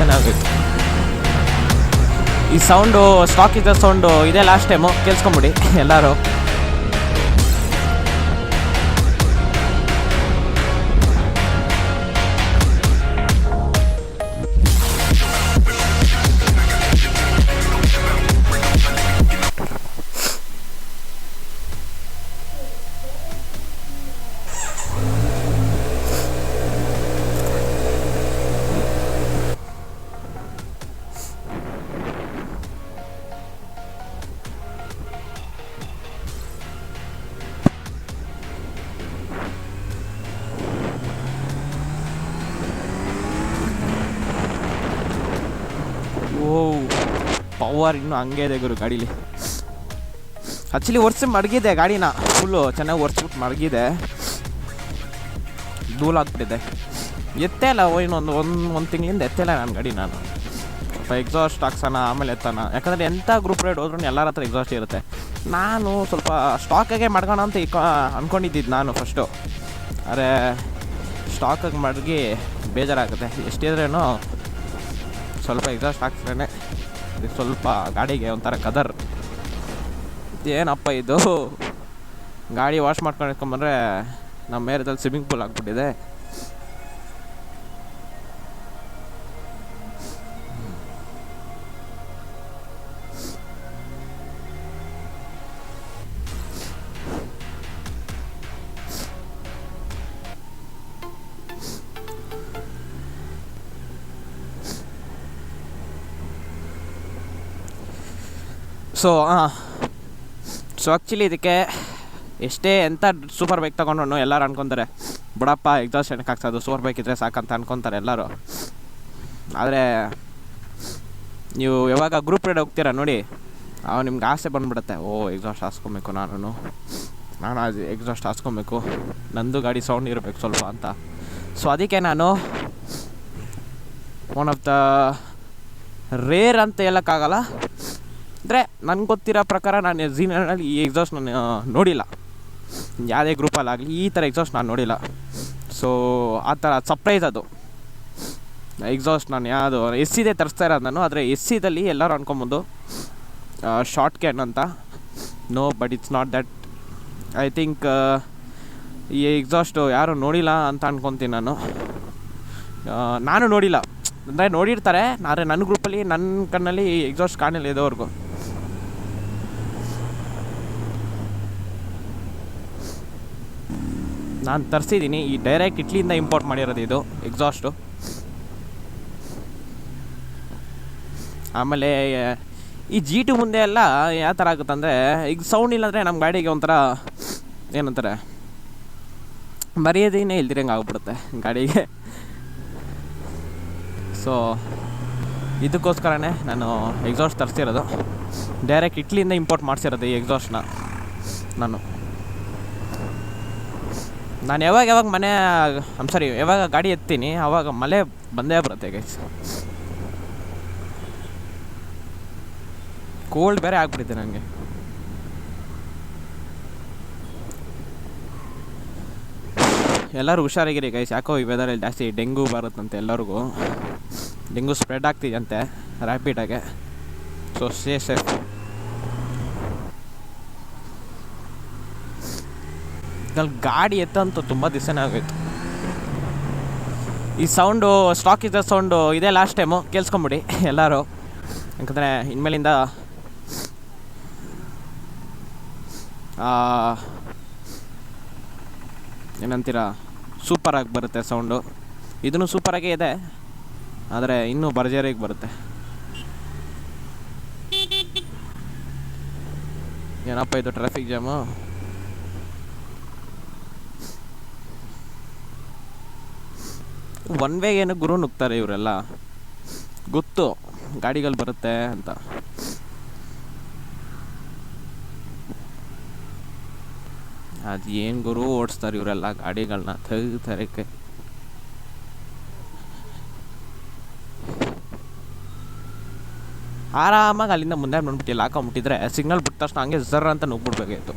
ದಿವಸನೇ ಆಗೋಯ್ತು. ಈ ಸೌಂಡು ಸ್ಟಾಕ್ ಇದ್ದ ಸೌಂಡು ಇದೇ ಲಾಸ್ಟ್ ಟೈಮು, ಕೇಳಿಸ್ಕೊಂಬಿಡಿ ಎಲ್ಲರೂ. ಪವರ್ ಇನ್ನೂ ಹಂಗೆ ಇದೆ ಗುರು ಗಾಡೀಲಿ. ಆ್ಯಕ್ಚುಲಿ ಒರೆಸಿ ಮಡಗಿದೆ ಗಾಡಿನ, ಫುಲ್ಲು ಚೆನ್ನಾಗಿ ಒರೆಸ್ಬಿಟ್ಟು ಮಡಗಿದೆ, ಧೂಳಾಗ್ಬಿಟ್ಟಿದೆ. ಎತ್ತೇ ಇಲ್ಲ, ಒಂದು ತಿಂಗಳಿಂದ ಎತ್ತೇ ಇಲ್ಲ ನನ್ನ ಗಾಡಿ. ನಾನು ಸ್ವಲ್ಪ ಎಕ್ಸಾಸ್ಟ್ ಹಾಕ್ಸೋಣ ಆಮೇಲೆ ಎತ್ತಾನ, ಯಾಕಂದರೆ ಎಂಥ ಗ್ರೂಪ್ ರೈಡ್ ಹೋದ್ರೂ ಎಲ್ಲರ ಹತ್ರ ಎಕ್ಸಾಸ್ಟ್ ಇರುತ್ತೆ. ನಾನು ಸ್ವಲ್ಪ ಸ್ಟಾಕಾಗೆ ಮಾಡ್ಕೋಣ ಅಂತ ಅಂದ್ಕೊಂಡಿದ್ದಿದ್ದು ನಾನು ಫಸ್ಟು. ಆದರೆ ಸ್ಟಾಕಾಗಿ ಮಡಗಿ ಬೇಜಾರಾಗುತ್ತೆ. ಎಷ್ಟಿದ್ರೇನು ಸ್ವಲ್ಪ ಎಕ್ಸಾಸ್ಟ್ ಹಾಕ್ಸ್ರೇ ಸ್ವಲ್ಪ ಗಾಡಿಗೆ ಒಂಥರ ಕದರ್. ಏನಪ್ಪ ಇದು, ಗಾಡಿ ವಾಶ್ ಮಾಡ್ಕೊಂಡು ಇಟ್ಕೊಂಬಂದರೆ ನಮ್ಮ ಏರಿಯಾದಲ್ಲಿ ಸ್ವಿಮ್ಮಿಂಗ್ ಪೂಲ್ ಆಗಿಬಿಟ್ಟಿದೆ. ಸೊ ಆ್ಯಕ್ಚುಲಿ ಇದಕ್ಕೆ ಎಷ್ಟೇ ಎಂಥ ಸೂಪರ್ ಬೈಕ್ ತೊಗೊಂಡು ಎಲ್ಲರೂ ಅನ್ಕೊತಾರೆ, ಬಿಡಪ್ಪ ಎಕ್ಸಾಸ್ಟ್ ಏನಕ್ಕೆ ಹಾಕ್ಸೋದು, ಸೂಪರ್ ಬೈಕ್ ಇದ್ದರೆ ಸಾಕಂತ ಅನ್ಕೊತಾರೆ ಎಲ್ಲರೂ. ಆದರೆ ನೀವು ಯಾವಾಗ ಗ್ರೂಪ್ ರೈಡ್ ಹೋಗ್ತೀರಾ ನೋಡಿ, ನಿಮ್ಗೆ ಆಸೆ ಬಂದುಬಿಡುತ್ತೆ, ಎಕ್ಸಾಸ್ಟ್ ಹಾಕ್ಸ್ಕೊಬೇಕು, ನಾನು ಅದು ಎಕ್ಸಾಸ್ಟ್ ಹಾಕ್ಸ್ಕೊಬೇಕು, ನಂದು ಗಾಡಿ ಸೌಂಡ್ ಇರಬೇಕು ಸ್ವಲ್ಪ ಅಂತ. ಸೊ ಅದಕ್ಕೆ ನಾನು ಒನ್ ಆಫ್ ದ ರೇರ್ ಅಂತ ಹೇಳೋಕ್ಕಾಗಲ್ಲ, ಅಂದರೆ ನನಗೆ ಗೊತ್ತಿರೋ ಪ್ರಕಾರ ನಾನು ಝೀನಲ್ಲಿ ಈ ಎಕ್ಸಾಸ್ಟ್ ನಾನು ನೋಡಿಲ್ಲ, ಯಾವುದೇ ಗ್ರೂಪಲ್ಲಾಗಲಿ ಈ ಥರ ಎಕ್ಸಾಸ್ಟ್ ನಾನು ನೋಡಿಲ್ಲ. ಸೊ ಆ ಥರ ಸರ್ಪ್ರೈಸ್ ಅದು ಎಕ್ಸಾಸ್ಟ್. ನಾನು ಯಾವುದು ಎಸ್ಸಿದೆ ತರಿಸ್ತಾ ಇರೋದು ನಾನು, ಆದರೆ ಎಸ್ಸಿದಲ್ಲಿ ಎಲ್ಲರೂ ಅನ್ಕೊಬೋದು ಶಾರ್ಟ್ ಕ್ಯಾನ್ ಅಂತ. No, but it's not that. I think ಈ ಎಕ್ಸಾಸ್ಟು ಯಾರು ನೋಡಿಲ್ಲ ಅಂತ ಅನ್ಕೊತೀನಿ ನಾನು ನೋಡಿಲ್ಲ, ಅಂದರೆ ನೋಡಿರ್ತಾರೆ, ಆದರೆ ನನ್ನ ಗ್ರೂಪಲ್ಲಿ ನನ್ನ ಕಣ್ಣಲ್ಲಿ ಎಕ್ಸಾಸ್ಟ್ ಕಾಣಿಲ್ಲ ಇದುವರೆಗೂ. ನಾನು ತರಿಸಿದ್ದೀನಿ, ಈ ಡೈರೆಕ್ಟ್ ಇಟ್ಲಿಯಿಂದ ಇಂಪೋರ್ಟ್ ಮಾಡಿರೋದು ಇದು ಎಕ್ಸಾಸ್ಟು. ಆಮೇಲೆ ಈ G2 ಮುಂದೆ ಎಲ್ಲ ಯಾವ ಥರ ಆಗುತ್ತಂದರೆ, ಈಗ ಸೌಂಡ್ ಇಲ್ಲಾಂದರೆ ನಮ್ಮ ಗಾಡಿಗೆ ಒಂಥರ ಏನಂತಾರೆ, ಮರ್ಯಾದೆಯೇ ಇಲ್ದಿರಂಗೆ ಆಗ್ಬಿಡುತ್ತೆ ಗಾಡಿಗೆ. ಸೊ ಇದಕ್ಕೋಸ್ಕರನೇ ನಾನು ಎಕ್ಸಾಸ್ಟ್ ತರಿಸಿರೋದು, ಡೈರೆಕ್ಟ್ ಇಟ್ಲಿಯಿಂದ ಇಂಪೋರ್ಟ್ ಮಾಡಿಸಿರೋದು ಈ ಎಕ್ಸಾಸ್ಟ್ನ ನಾನು ಯಾವಾಗ ಮನೆ ಯಾವಾಗ ಗಾಡಿ ಎತ್ತೀನಿ ಆವಾಗ ಮಳೆ ಬಂದೇ ಬರುತ್ತೆ ಗೈಸ್. ಕೋಲ್ಡ್ ಬೇರೆ ಆಗ್ಬಿಟ್ಟಿದೆ ನನಗೆ. ಎಲ್ಲರೂ ಹುಷಾರಾಗಿರಿ ಗೈಸ್, ಯಾಕೋ ಈ ವೆದರಲ್ಲಿ ಜಾಸ್ತಿ ಡೆಂಗು ಬರುತ್ತಂತೆ ಎಲ್ಲರಿಗೂ. ಡೆಂಗು ಸ್ಪ್ರೆಡ್ ಆಗ್ತಿದೆಯಂತೆ ರ್ಯಾಪಿಡಾಗೆ. So stay safe. ಅಲ್ಲಿ ಗಾಡಿ ಎತ್ತಂತೂ ತುಂಬ ದಿವಸನೇ ಆಗೋಯ್ತು. ಈ ಸೌಂಡು ಸ್ಟಾಕ್ ಇದ್ದ ಸೌಂಡು ಇದೇ ಲಾಸ್ಟ್ ಟೈಮು, ಕೇಳಿಸ್ಕೊಂಬಿಡಿ ಎಲ್ಲರೂ. ಯಾಕಂದರೆ ಇನ್ಮೇಲಿಂದ ಏನಂತೀರ, ಸೂಪರಾಗಿ ಬರುತ್ತೆ ಸೌಂಡು. ಇದೂ ಸೂಪರಾಗೇ ಇದೆ, ಆದರೆ ಇನ್ನೂ ಭರ್ಜರಿಯಾಗಿ ಬರುತ್ತೆ. ಏನಪ್ಪ ಇದು ಟ್ರಾಫಿಕ್ ಜಾಮು. ಒನ್ ವೇ ಏನು ಗುರು ನುಗ್ತಾರೆ ಇವರೆಲ್ಲ, ಗೊತ್ತು ಗಾಡಿಗಳು ಬರುತ್ತೆ ಅಂತ. ಅದು ಏನು ಗುರು ಓಡಿಸ್ತಾರೆ ಇವರೆಲ್ಲ ಗಾಡಿಗಳನ್ನ ತರಕ್ಕೆ. ಆರಾಮಾಗಿ ಅಲ್ಲಿಂದ ಮುಂದೆ ಬಂದ್ಬಿಟ್ಟು ಹಾಕೊಂಬಿಟ್ಟಿದ್ರೆ ಸಿಗ್ನಲ್ ಬಿಟ್ಟ ತಕ್ಷಣ ಹಂಗೆ ಜರ್ ಅಂತ ನುಗ್ಬಿಡ್ಬೇಕಾಗಿತ್ತು.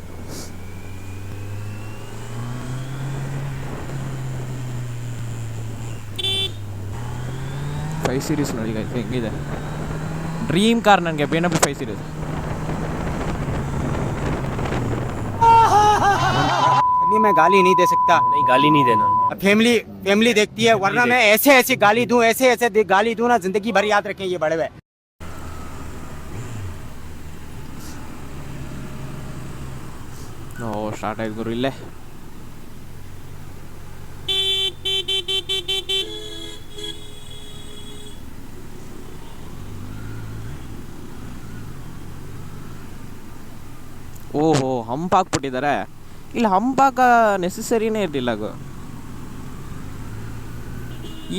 5 ಸೀರೀಸ್ ನೋಡಿ ಹೆಂಗಿದೆ ಡ್ರೀಮ್ ಕಾರ್ ನನಗೆ BMW 5 ಸೀರೀಸ್. अभी मैं गाली नहीं दे सकता. नहीं, गाली नहीं देना. फैमिली देखती है, वरना मैं ऐसे गाली दूं, ऐसे गाली दूं ना, जिंदगी भर याद रखें ये बड़े हुए. ಓ ಸ್ಟಾರ್ಟ್ ಆಯ್ತು ಗುರು ಇಲ್ಲೇ. ಓಹೋ ಹಂಪ್ ಹಾಕ್ಬಿಟ್ಟಿದ್ದಾರೆ. ಇಲ್ಲ ಹಂಪಾಕ ನೆಸೆಸರಿನೇ ಇರಲಿಲ್ಲ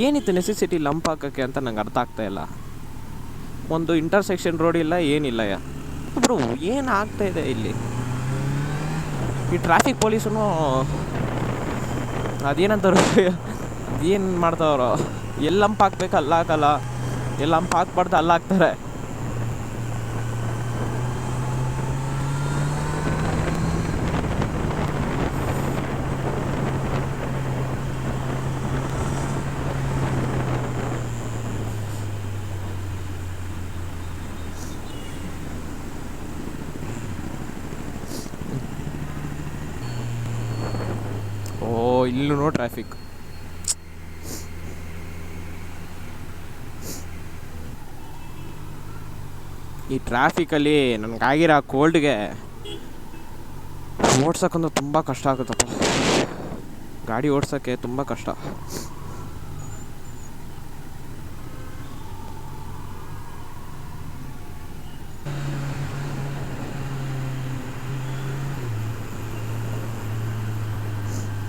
ಏನಿತ್ತು ನೆಸೆಸಿಟಿ ಲಂಪ್ ಹಾಕೋಕ್ಕೆ ಅಂತ ನಂಗೆ ಅರ್ಥ ಆಗ್ತಾ ಇಲ್ಲ. ಒಂದು ಇಂಟರ್ಸೆಕ್ಷನ್ ರೋಡ್ ಇಲ್ಲ ಏನಿಲ್ಲ ಬ್ರೋ, ಏನು ಆಗ್ತಾ ಇದೆ ಇಲ್ಲಿ? ಈ ಟ್ರಾಫಿಕ್ ಪೊಲೀಸನು ಅದೇನಂತವ್ರು ಏನು ಮಾಡ್ತಾವ್ರೋ, ಎಲ್ಲಿ ಲಂಪ್ ಹಾಕ್ಬೇಕು ಅಲ್ಲಿ ಹಾಕಲ್ಲ, ಎಲ್ಲಿ ಲಂಪ್ ಹಾಕ್ಬಾರ್ದು ಅಲ್ಲಿ ಹಾಕ್ತಾರೆ. ಇಲ್ಲೂ ಟ್ರಾಫಿಕ್. ಈ ಟ್ರಾಫಿಕಲ್ಲಿ ನನಗಾಗಿರೋ ಕೋಲ್ಡ್ಗೆ ಓಡ್ಸೋಕ್ಕಂದ್ರೆ ತುಂಬ ಕಷ್ಟ ಆಗುತ್ತಪ್ಪ. ಗಾಡಿ ಓಡ್ಸೋಕ್ಕೆ ತುಂಬ ಕಷ್ಟ.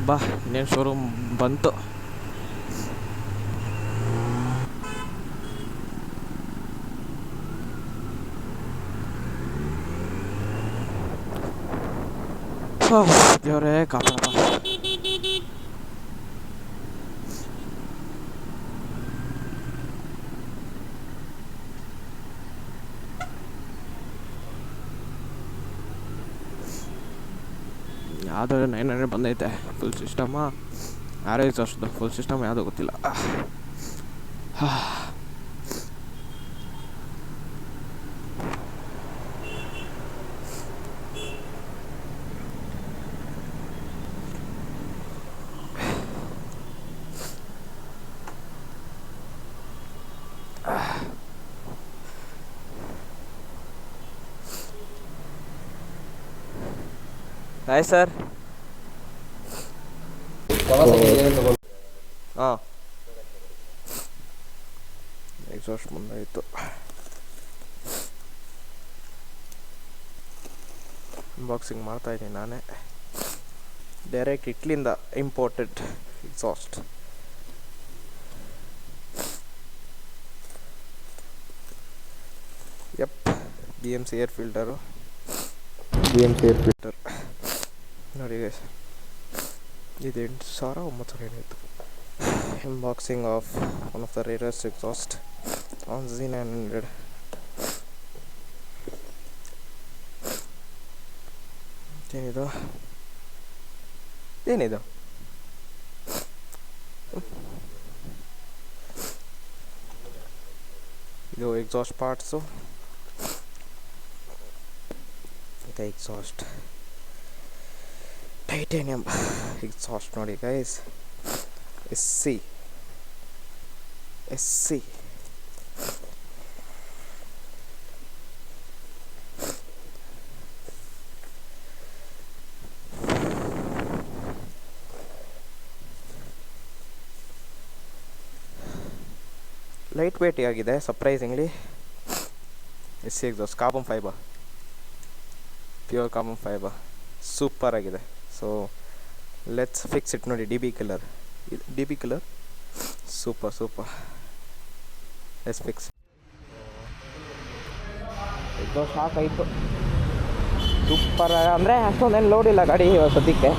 ಬಾ ಇನ್ನೇನು ಶೋರೂಮ್ ಬಂತು. ದೇವರೇ ಕಾಪಾಡಪ್ಪ. ಯಾವುದೋ 900 ಬಂದೈತೆ ಫುಲ್ ಸಿಸ್ಟಮ. ಆರೇಜ್ ಅಷ್ಟು ಫುಲ್ ಸಿಸ್ಟಮ್ ಯಾವುದೋ ಗೊತ್ತಿಲ್ಲ. Hi sir. ಹಾಂ ಎಕ್ಸಾಸ್ಟ್ ಮುಂದಾಯಿತು. ಅನ್ಬಾಕ್ಸಿಂಗ್ ಮಾಡ್ತಾಯಿದ್ದೀನಿ ನಾನೇ. ಡೈರೆಕ್ಟ್ ಇಟ್ಲಿಂದ imported exhaust. BMC air filter. ನೋಡಿ ಗೈಸ್, ಇದು 8,900 ಏನಾಯಿತು. Unboxing of one of the rarest exhaust on Z900. ಏನಿದು ಇದು exhaust parts. Exhaust titanium exhaust ನೋಡಿ ಗೈಸ್. SC ಲೈಟ್ ವೇಟ್ ಆಗಿದೆ surprisingly. SC exhaust carbon fibre, pure carbon fibre, super ಆಗಿದೆ. So let's fix it. ನೋಡಿ DB colour super. Let's fix. Exhaust ಸಾಕಾಯಿತು. Super ಅಂದರೆ ಅಷ್ಟೊಂದೇನು load ಇಲ್ಲ ಗಾಡಿ ಇವಾಗ ಸದ್ಯಕ್ಕೆ.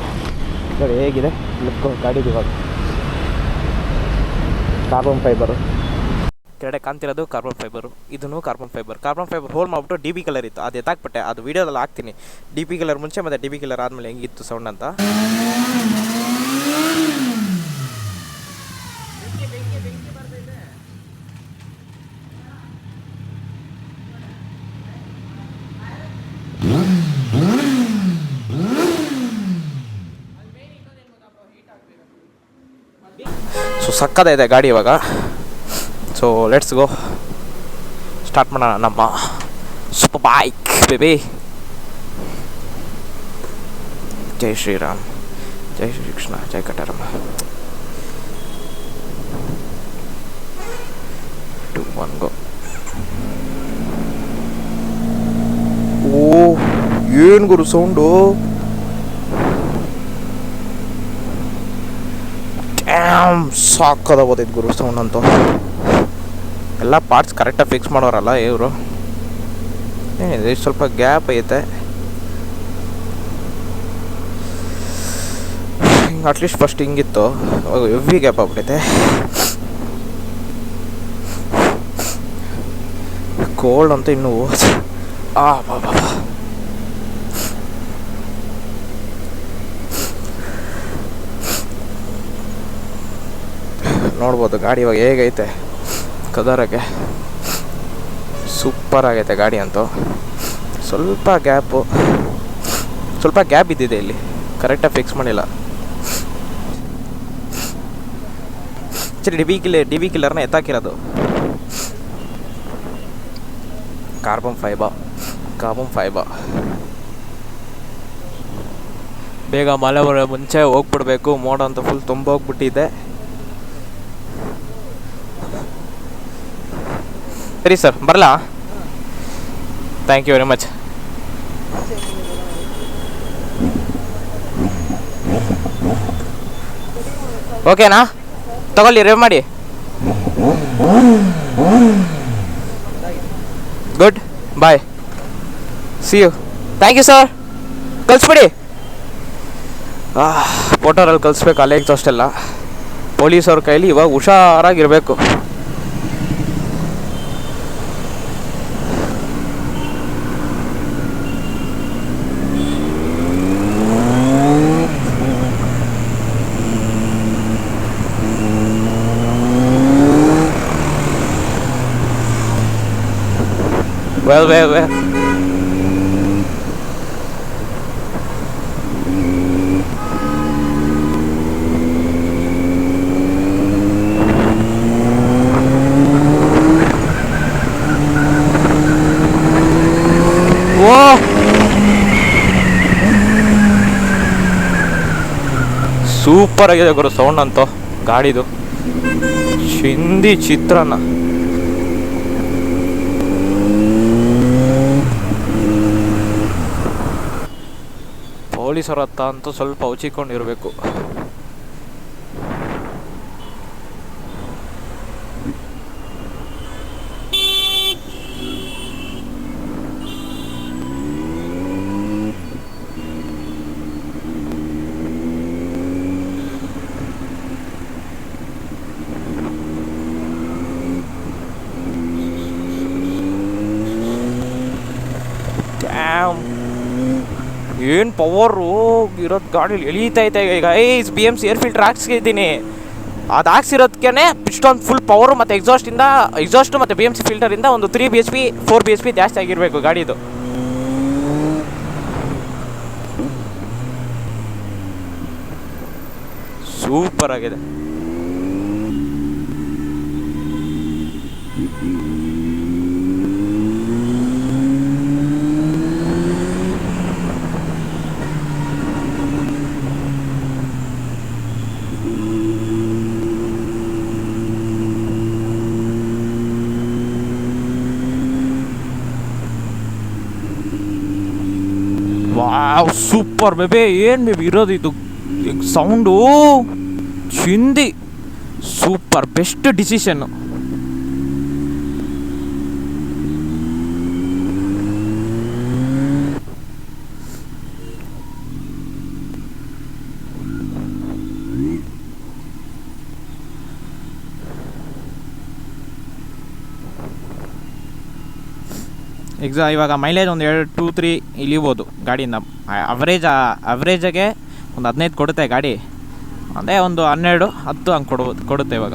ನೋಡಿ ಹೇಗಿದೆ ಲುಕ್ ಗಾಡಿದು ಇವಾಗ. ಕಾರ್ಬನ್ ಫೈಬರು ಕೆಳಗಡೆ ಕಾಣ್ತಿರೋದು ಕಾರ್ಬನ್ ಫೈಬರು, ಇದನ್ನು ಕಾರ್ಬನ್ ಫೈಬರ್ ಹೋಲ್ ಮಾಡಿಬಿಟ್ಟು DB ಕಲರ್ ಇತ್ತು, ಅದು ಎತ್ತಾಕ್ಬಿಟ್ಟೆ. ಅದು ವೀಡಿಯೋದಲ್ಲಿ ಹಾಕ್ತೀನಿ. DB ಕಲರ್ ಮುಂಚೆ ಮತ್ತು DB ಕಲರ್ ಆದಮೇಲೆ ಹೆಂಗಿತ್ತು ಸೌಂಡ್ ಅಂತ. ಸೊ ಸಕ್ಕದಾಗಿದೆ ಗಾಡಿ ಇವಾಗ. ಸೊ ಲೆಟ್ಸ್ ಗೋ, ಸ್ಟಾರ್ಟ್ ಮಾಡೋಣ ನಮ್ಮ ಸೂಪರ್ ಬೈಕ್ ಬೇಬಿ. ಜೈ ಶ್ರೀರಾಮ್, ಜೈ ಶ್ರೀ ಕೃಷ್ಣ, ಜೈ ಕಟಾರಮ್ಮ. 2 1 ಗೋ. ಓ ಏನು ಗುರು ಸೌಂಡು, ಸಾಕದ ಓದೈತೆ ಗುರು ಸೌಂಡ್ ಅಂತೂ. ಎಲ್ಲ ಪಾರ್ಟ್ಸ್ ಕರೆಕ್ಟಾಗಿ ಫಿಕ್ಸ್ ಮಾಡೋರಲ್ಲ ಇವರು. ಏನಿದೆ ಸ್ವಲ್ಪ ಗ್ಯಾಪ್ ಐತೆ, ಹಿಂಗೆ ಅಟ್ಲೀಸ್ಟ್ ಫಸ್ಟ್ ಹಿಂಗಿತ್ತು, ಹೆವಿ ಗ್ಯಾಪ್ ಆಗ್ಬಿಟ್ಟೈತೆ. ಕೋಲ್ಡ್ ಅಂತ ಇನ್ನೂ ಬಾಬಾ. ನೋಡ್ಬೋದು ಗಾಡಿ ಇವಾಗ ಹೇಗೈತೆ ಕದರಕ್ಕೆ. ಸೂಪರ್ ಆಗೈತೆ ಗಾಡಿ ಅಂತೂ. ಸ್ವಲ್ಪ ಗ್ಯಾಪ್ ಇದ್ದಿದೆ ಇಲ್ಲಿ, ಕರೆಕ್ಟಾಗಿ ಫಿಕ್ಸ್ ಮಾಡಿಲ್ಲ. ಡಿ ವಿ ಕಿಲ್ಲರ್ನ ಎತ್ತಾಕಿರೋದು. Carbon fibre. ಬೇಗ ಮಳೆ ಬರೋ ಮುಂಚೆ ಹೋಗ್ಬಿಡ್ಬೇಕು, ಮೋಡ ಅಂತ ಫುಲ್ ತುಂಬ ಹೋಗ್ಬಿಟ್ಟಿದೆ. ಸರಿ ಸರ್, ಬರಲಾ? Thank you very much. ಓಕೆನಾ, ತಗೊಳ್ಳಿ, ರೇವ್ ಮಾಡಿ. Good, bye, see you. Thank you sir. ಕಳಿಸ್ಬಿಡಿ. ಫೋಟೋರಲ್ಲಿ ಕಳಿಸ್ಬೇಕು ಅಲ್ಲೇ ಅಷ್ಟೆಲ್ಲ. ಪೊಲೀಸವ್ರ ಕೈಲಿ ಇವಾಗ ಹುಷಾರಾಗಿರಬೇಕು. Well. Whoa! ಸೂಪರ್ ಆಗಿದೆ ಗುರು ಸೌಂಡ್ ಅಂತೂ ಗಾಡಿದು. ಚಿಂದಿ ಚಿತ್ರಾನ್ನ. ಪೊಲೀಸರ ಹತ್ತ ಅಂತೂ ಸ್ವಲ್ಪ ಉಚಿಕೊಂಡಿರಬೇಕು. ಏನು ಪವರು ಇರೋದು ಗಾಡೀಲಿ ಎಳೀತೈತೆ. ಈಗ B M C air filter ಹಾಕ್ಸಿದ್ದೀನಿ, ಅದು ಹಾಕ್ಸಿರೋದಕ್ಕೆ ಇಷ್ಟೊಂದು ಫುಲ್ ಪವರು ಮತ್ತು ಎಕ್ಸಾಸ್ಟು ಮತ್ತು ಬಿ ಎಮ್ ಸಿ ಫಿಲ್ಟರಿಂದ ಒಂದು 3 BHP 4 BHP ಜಾಸ್ತಿ ಆಗಿರಬೇಕು ಗಾಡಿದು. ಸೂಪರ್ ಆಗಿದೆ. Wow, super baby. ಏನು ಬೇಬಿ ಇರೋದು ಇದು ಸೌಂಡು, ಚಿಂದಿ. Super, best decision. ಇವಾಗ ಮೈಲೇಜ್ ಒಂದು 2-3 ಇಳಿಬೋದು ಗಾಡಿಯಿಂದ. ಅವರೇಜಾಗೆ ಒಂದು 15 ಕೊಡುತ್ತೆ ಗಾಡಿ. ಅದೇ ಒಂದು 12-10 ಹಂಗೆ ಕೊಡುತ್ತೆ ಇವಾಗ.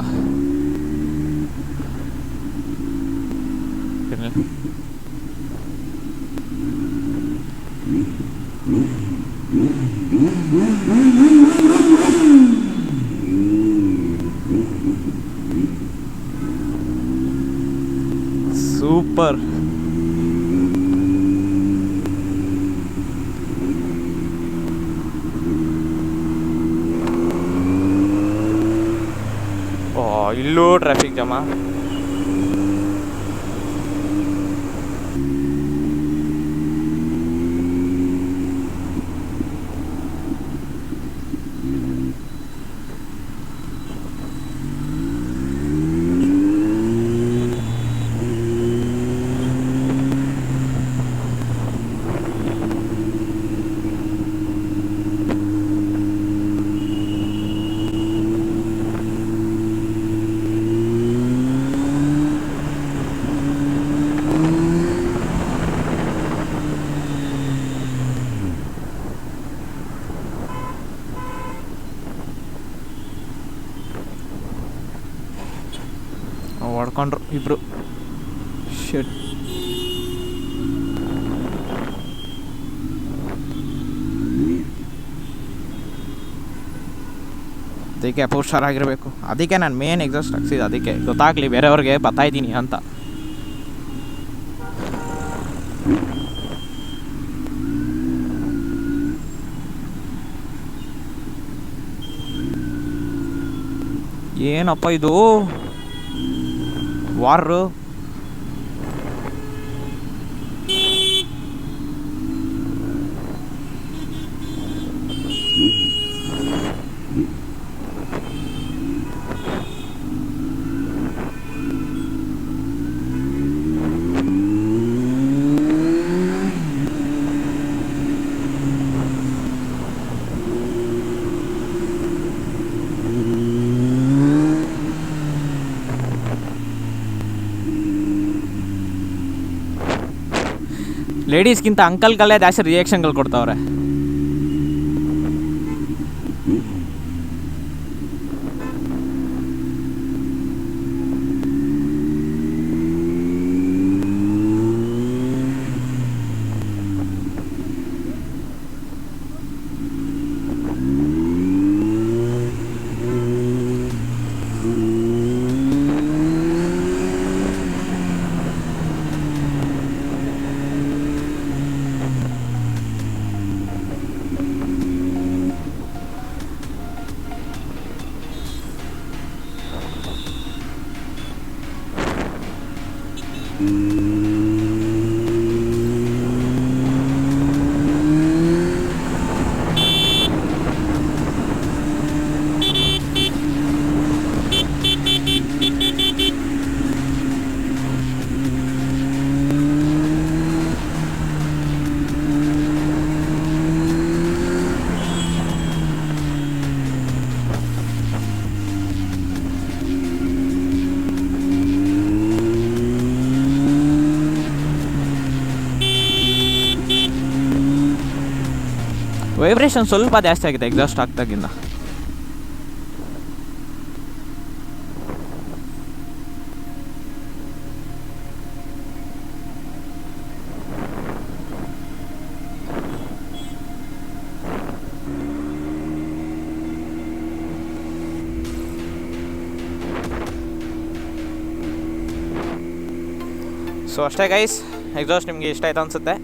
ಸೂಪರ್. ಓ, ಇಲ್ಲೂ ಟ್ರಾಫಿಕ್ ಜಾಮ. ಹೊಡ್ಕೊಂಡ್ರು ಇಬ್ರು. ಶೆಟ್. ಅದಕ್ಕೆ ಹುಷಾರಾಗಿರ್ಬೇಕು. ಅದಕ್ಕೆ ನಾನು ಮೇನ್ ಎಕ್ಸಾಸ್ಟ್ ಹಾಕ್ಸಿದ್ದು, ಅದಕ್ಕೆ ಗೊತ್ತಾಗಲಿ ಬೇರೆಯವ್ರಿಗೆ ಬರ್ತಾಯಿದ್ದೀನಿ ಅಂತ. ಏನಪ್ಪ ಇದು ವಾರು. ಲೇಡೀಸ್ಗಿಂತ ಅಂಕಲ್ಗಳೇ ಜಾಸ್ತಿ ರಿಯಾಕ್ಷನ್ಗಳು ಕೊಡ್ತಾವ್ರೆ. ವೈಬ್ರೇಷನ್ ಸ್ವಲ್ಪ ಜಾಸ್ತಿ ಆಗಿದೆ ಎಕ್ಸಾಸ್ಟ್ ಆಗ್ದಾಗಿಂದ. ಸೊ ಅಷ್ಟೇ ಗೈಸ್, ಎಕ್ಸಾಸ್ಟ್ ನಿಮಗೆ ಇಷ್ಟ ಆಯ್ತು ಅನಿಸುತ್ತೆ.